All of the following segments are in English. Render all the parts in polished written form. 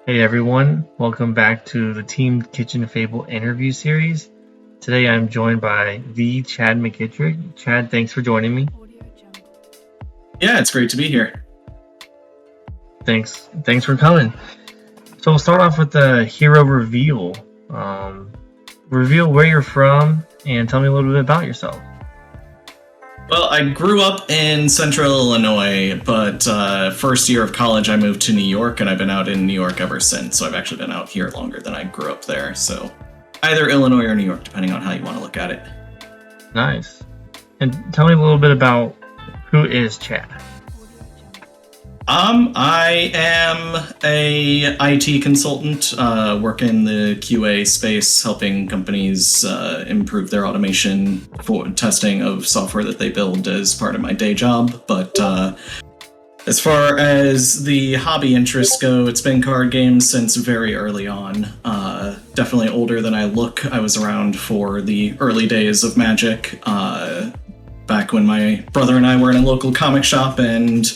Hey everyone, welcome back to the Team Kitchen Fable interview series. Today I'm joined by the Chad McKittrick. Chad, thanks for joining me. Yeah, it's great to be here. Thanks for coming. So we'll start off with the hero reveal. Reveal where you're from and tell me a little bit about yourself. Well, I grew up in central Illinois, but first year of college I moved to New York, and I've been out in New York ever since. So I've actually been out here longer than I grew up there. So either Illinois or New York, depending on how you want to look at it. Nice. And tell me a little bit about who is Chad. I am a IT consultant, work in the QA space, helping companies improve their automation for testing of software that they build as part of my day job. But as far as the hobby interests go, it's been card games since very early on. Definitely older than I look. I was around for the early days of Magic, back when my brother and I were in a local comic shop and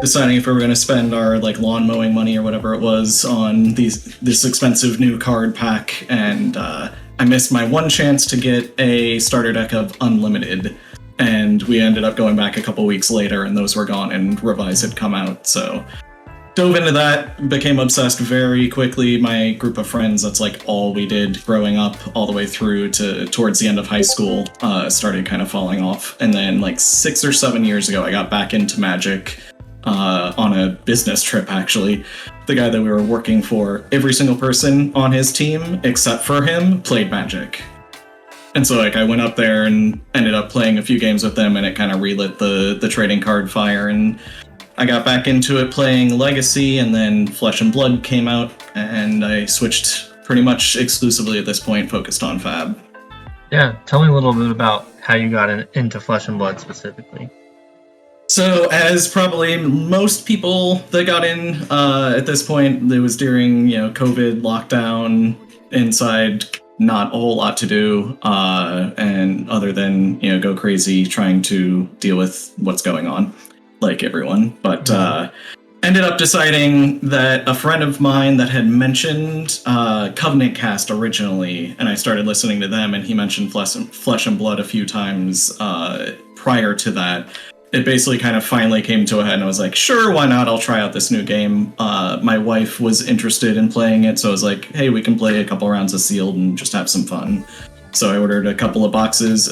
deciding if we were going to spend our lawn mowing money or whatever it was on this expensive new card pack. And I missed my one chance to get a starter deck of Unlimited, and we ended up going back a couple weeks later and those were gone and Revise had come out. So dove into that, became obsessed very quickly. My group of friends, that's all we did growing up all the way through to towards the end of high school, started kind of falling off. And then 6 or 7 years ago, I got back into Magic on a business trip, actually. The guy that we were working for, every single person on his team, except for him, played Magic. And so I went up there and ended up playing a few games with them, and it kind of relit the trading card fire. And I got back into it playing Legacy, and then Flesh and Blood came out, and I switched pretty much exclusively at this point, focused on Fab. Yeah, tell me a little bit about how you got into Flesh and Blood specifically. So, as probably most people that got in at this point, it was during COVID lockdown, inside, not a whole lot to do, and other than go crazy trying to deal with what's going on, like everyone. But ended up deciding that a friend of mine that had mentioned Covenant Cast originally, and I started listening to them, and he mentioned Flesh and Blood a few times prior to that. It basically kind of finally came to a head, and I was like, sure, why not? I'll try out this new game. My wife was interested in playing it, so I was like, hey, we can play a couple rounds of Sealed and just have some fun. So I ordered a couple of boxes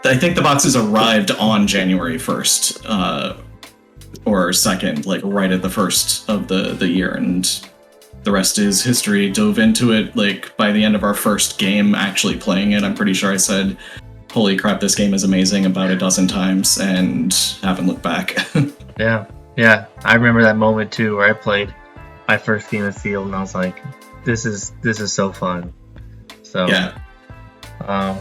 I think the boxes arrived on January 1st, or 2nd, right at the first of the year, and the rest is history. Dove into it, by the end of our first game actually playing it, I'm pretty sure I said, holy crap, this game is amazing about a dozen times, and haven't looked back. Yeah, I remember that moment too, where I played my first game of Sealed, and I was like, this is so fun. So yeah.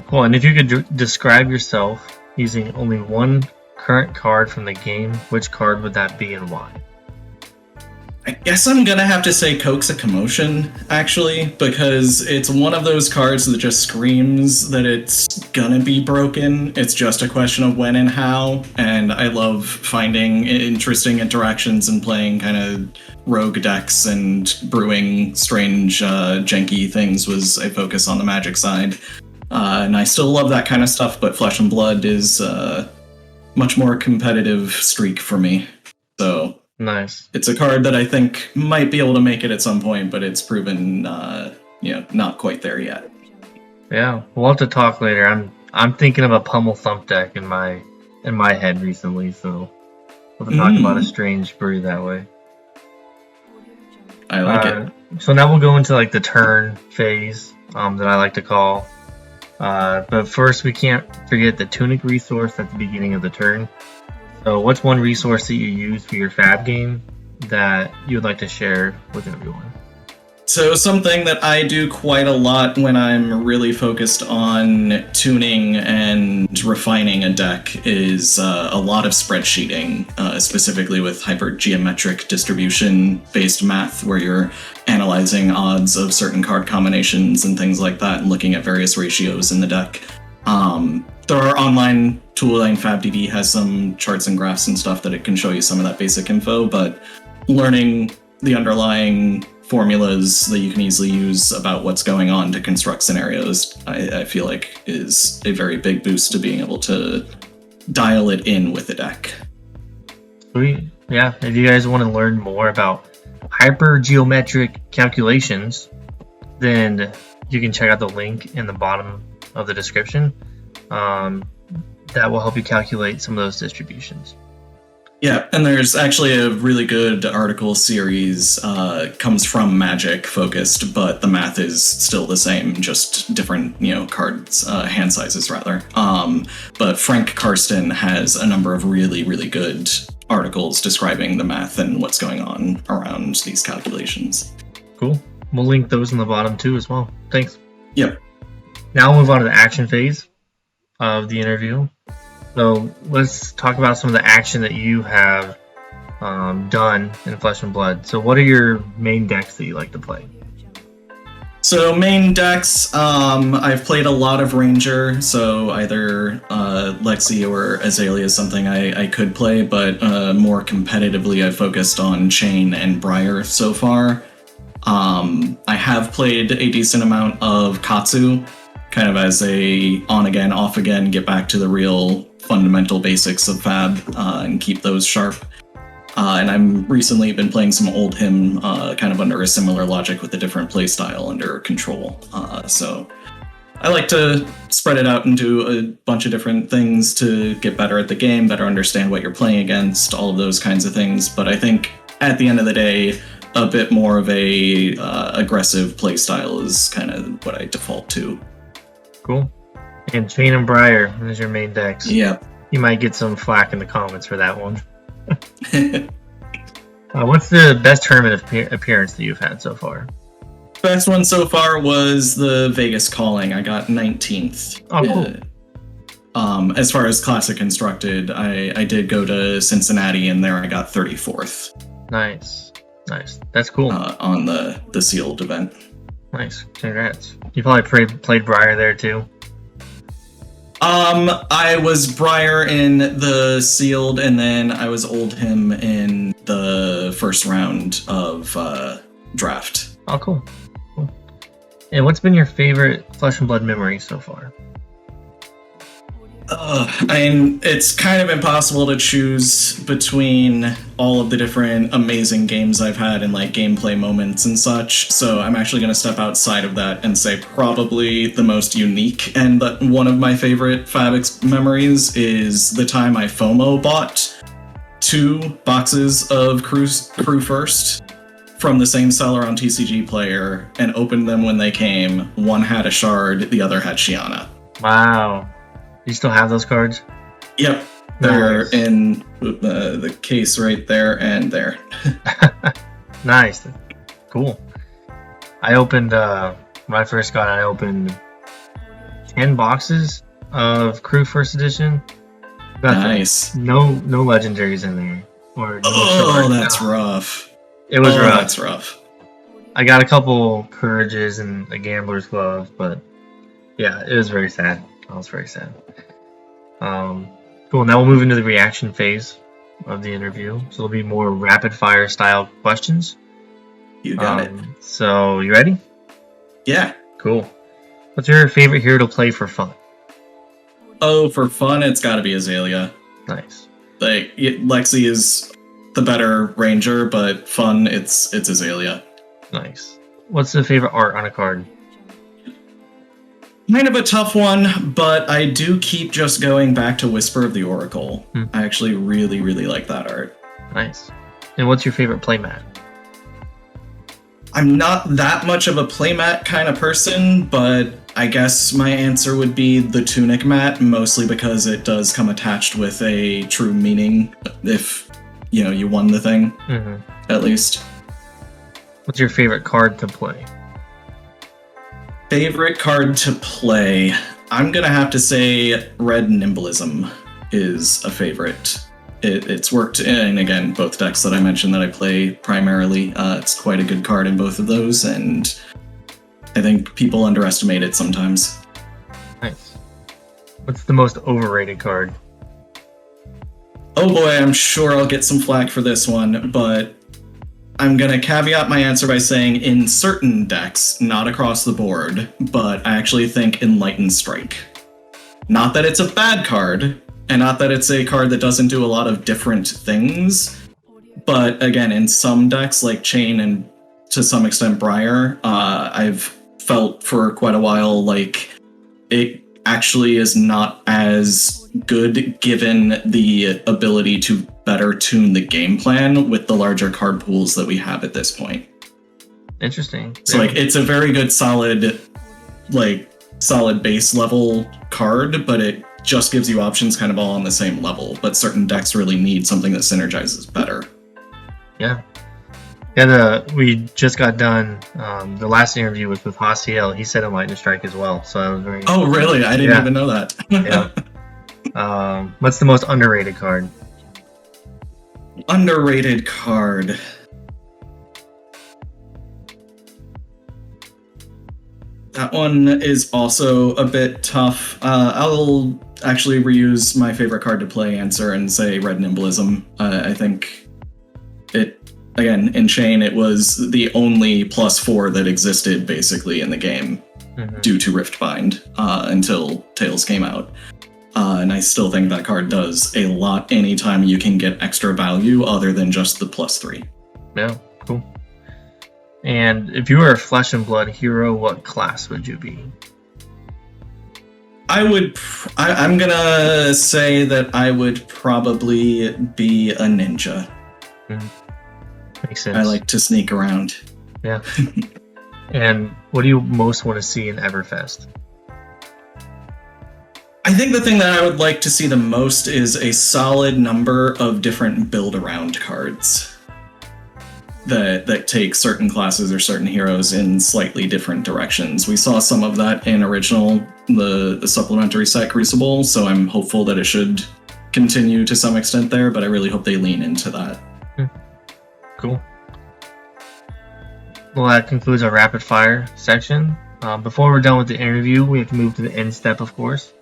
Cool. And if you could describe yourself using only one current card from the game, which card would that be and why? I guess I'm gonna have to say Coax a Commotion, actually, because it's one of those cards that just screams that it's gonna be broken. It's just a question of when and how, and I love finding interesting interactions and playing kind of rogue decks, and brewing strange, janky things was a focus on the Magic side. And I still love that kind of stuff, but Flesh and Blood is much more competitive streak for me. So nice. It's a card that I think might be able to make it at some point, but it's proven, not quite there yet. Yeah, we'll have to talk later. I'm thinking of a Pummel Thump deck in my head recently, so we'll have to talk about a strange brew that way. I like it. So now we'll go into the turn phase that I like to call. But first, we can't forget the Tunic resource at the beginning of the turn. So what's one resource that you use for your Fab game that you would like to share with everyone? So something that I do quite a lot when I'm really focused on tuning and refining a deck is a lot of spreadsheeting, specifically with hypergeometric distribution-based math, where you're analyzing odds of certain card combinations and things like that, and looking at various ratios in the deck. There are online tools, and FabDB has some charts and graphs and stuff that it can show you some of that basic info, but learning the underlying formulas that you can easily use about what's going on to construct scenarios, I feel like is a very big boost to being able to dial it in with the deck. Sweet. Yeah, if you guys want to learn more about hypergeometric calculations, then you can check out the link in the bottom of the description. That will help you calculate some of those distributions. Yeah, and there's actually a really good article series, comes from Magic focused, but the math is still the same, just different, cards, hand sizes rather. But Frank Karsten has a number of really, really good articles describing the math and what's going on around these calculations. Cool. We'll link those in the bottom too as well. Thanks. Yep. Now we'll move on to the action phase of the interview. So let's talk about some of the action that you have done in Flesh and Blood. So what are your main decks that you like to play? So main decks, I've played a lot of Ranger, so either Lexi or Azalea is something I could play, but more competitively I've focused on Chain and Briar so far. I have played a decent amount of Katsu, kind of as a on-again, off-again, get back to the real fundamental basics of Fab and keep those sharp. And I've recently been playing some Old Hymn, kind of under a similar logic with a different playstyle under control. So I like to spread it out and do a bunch of different things to get better at the game, better understand what you're playing against, all of those kinds of things. But I think at the end of the day, a bit more of a aggressive playstyle is kind of what I default to. Cool. And Chain and Briar is your main decks. Yeah. You might get some flack in the comments for that one. What's the best tournament appearance that you've had so far? Best one so far was the Vegas Calling. I got 19th. Oh, cool. As far as Classic Constructed, I did go to Cincinnati, and there I got 34th. Nice. That's cool. On the sealed event. Nice. Congrats. You probably played Briar there too. I was Briar in the sealed, and then I was Old Hymn in the first round of draft. Oh, cool. And what's been your favorite Flesh and Blood memory so far? It's kind of impossible to choose between all of the different amazing games I've had and like gameplay moments and such. So I'm actually going to step outside of that and say probably the most unique and one of my favorite Fabix memories is the time I FOMO bought 2 boxes of Crew First from the same seller on TCG Player and opened them when they came. One had a shard, the other had Shiana. Wow. You still have those cards? Yep. They're in the case right there and there. Nice. Cool. I opened, when I first got it, I opened 10 boxes of Crew First Edition. Nice. No legendaries in there. That's rough. It was rough. That's rough. I got a couple Courages and a Gambler's Glove, but yeah, it was very sad. I was very sad. Cool. Now we'll move into the reaction phase of the interview. So it'll be more rapid fire style questions. You got it. So you ready? Yeah. Cool. What's your favorite hero to play for fun? Oh, for fun, it's got to be Azalea. Nice. Like Lexi is the better Ranger, but fun, it's Azalea. Nice. What's the favorite art on a card? Kind of a tough one, but I do keep just going back to Whisper of the Oracle. I actually really, really like that art. Nice. And what's your favorite playmat? I'm not that much of a playmat kind of person, but I guess my answer would be the Tunic mat, mostly because it does come attached with a true meaning if, you won the thing, at least. What's your favorite card to play? Favorite card to play? I'm gonna have to say Red Nimblism is a favorite. It's worked in, again, both decks that I mentioned that I play primarily. It's quite a good card in both of those, and I think people underestimate it sometimes. Nice. What's the most overrated card? Oh boy, I'm sure I'll get some flack for this one, but I'm going to caveat my answer by saying in certain decks, not across the board, but I actually think Enlightened Strike. Not that it's a bad card, and not that it's a card that doesn't do a lot of different things, but again, in some decks like Chain and to some extent Briar, I've felt for quite a while like it actually is not as good given the ability to better tune the game plan with the larger card pools that we have at this point. Interesting. So like it's a very good solid base level card, but it just gives you options kind of all on the same level, but certain decks really need something that synergizes better. Yeah. We just got done. The last interview was with Haciel. He said Enlightened Strike as well. So I was very. Oh, really? I didn't even know that. Yeah. What's the most underrated card? Underrated card. That one is also a bit tough. I'll actually reuse my favorite card to play answer and say Red Nimblism. I think it. Again, in Chain, it was the only +4 that existed basically in the game due to Riftbind until Tales came out. And I still think that card does a lot anytime you can get extra value other than just the +3. Yeah, cool. And if you were a Flesh and Blood hero, what class would you be? I'm gonna say that I would probably be a ninja. Makes sense. I like to sneak around. Yeah. And what do you most want to see in Everfest? I think the thing that I would like to see the most is a solid number of different build-around cards that take certain classes or certain heroes in slightly different directions. We saw some of that in the supplementary set Crucible, so I'm hopeful that it should continue to some extent there, but I really hope they lean into that. Cool. Well, that concludes our rapid fire section. Before we're done with the interview, we have to move to the end step, of course.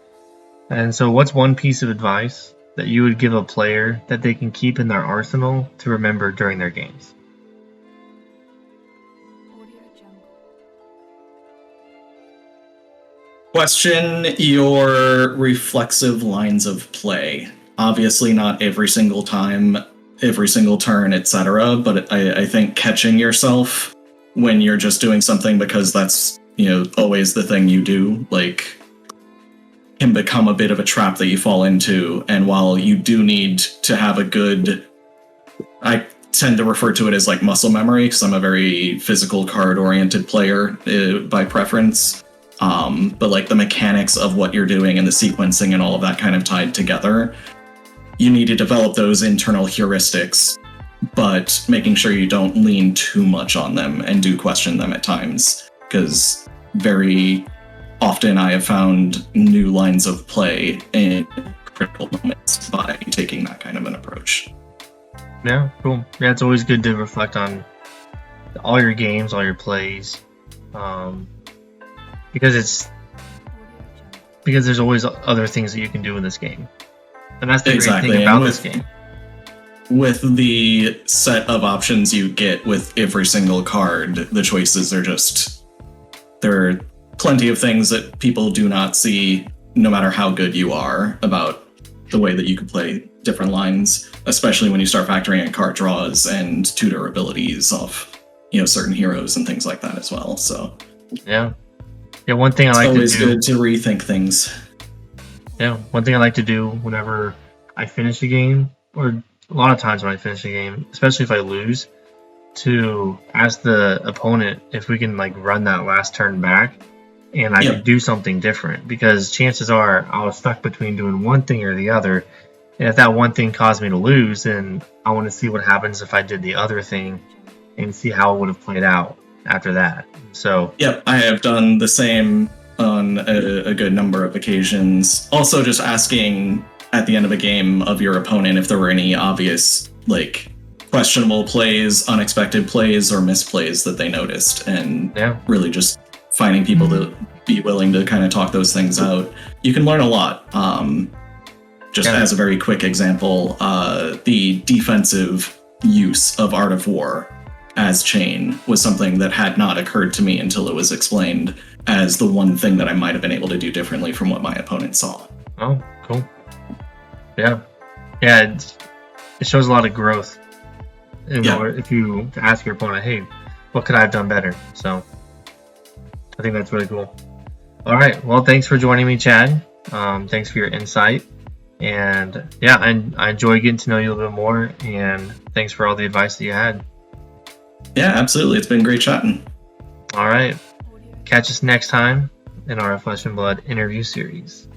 And so what's one piece of advice that you would give a player that they can keep in their arsenal to remember during their games? Question your reflexive lines of play. Obviously not every single time, every single turn, etc. But I think catching yourself when you're just doing something because that's, always the thing you do, like, can become a bit of a trap that you fall into. And while you do need to have a good, I tend to refer to it as like muscle memory because I'm a very physical card-oriented player by preference. But like the mechanics of what you're doing and the sequencing and all of that kind of tied together, you need to develop those internal heuristics, but making sure you don't lean too much on them and do question them at times, because very often I have found new lines of play in critical moments by taking that kind of an approach. Yeah, cool. Yeah, it's always good to reflect on all your games, all your plays, because there's always other things that you can do in this game. And that's the great thing about this game. With the set of options you get with every single card, the choices are there are plenty of things that people do not see, no matter how good you are, about the way that you can play different lines, especially when you start factoring in card draws and tutor abilities of, certain heroes and things like that as well. So yeah, one thing I like to do. It's always good to rethink things. Yeah, one thing I like to do whenever I finish a game, or a lot of times when I finish a game, especially if I lose, to ask the opponent if we can like run that last turn back and I can do something different, because chances are I was stuck between doing one thing or the other, and if that one thing caused me to lose, then I want to see what happens if I did the other thing and see how it would have played out after that. So I have done the same on a good number of occasions. Also just asking at the end of a game of your opponent if there were any obvious, like, questionable plays, unexpected plays, or misplays that they noticed, and really just finding people to be willing to kind of talk those things out. You can learn a lot. As a very quick example, the defensive use of Art of War as chain was something that had not occurred to me until it was explained as the one thing that I might have been able to do differently from what my opponent saw. Oh, cool. Yeah. Yeah, it shows a lot of growth. If you ask your opponent, hey, what could I have done better? So I think that's really cool. All right. Well, thanks for joining me, Chad. Thanks for your insight. And yeah, I enjoy getting to know you a little bit more. And thanks for all the advice that you had. Yeah, absolutely. It's been great chatting. All right. Catch us next time in our Flesh and Blood interview series.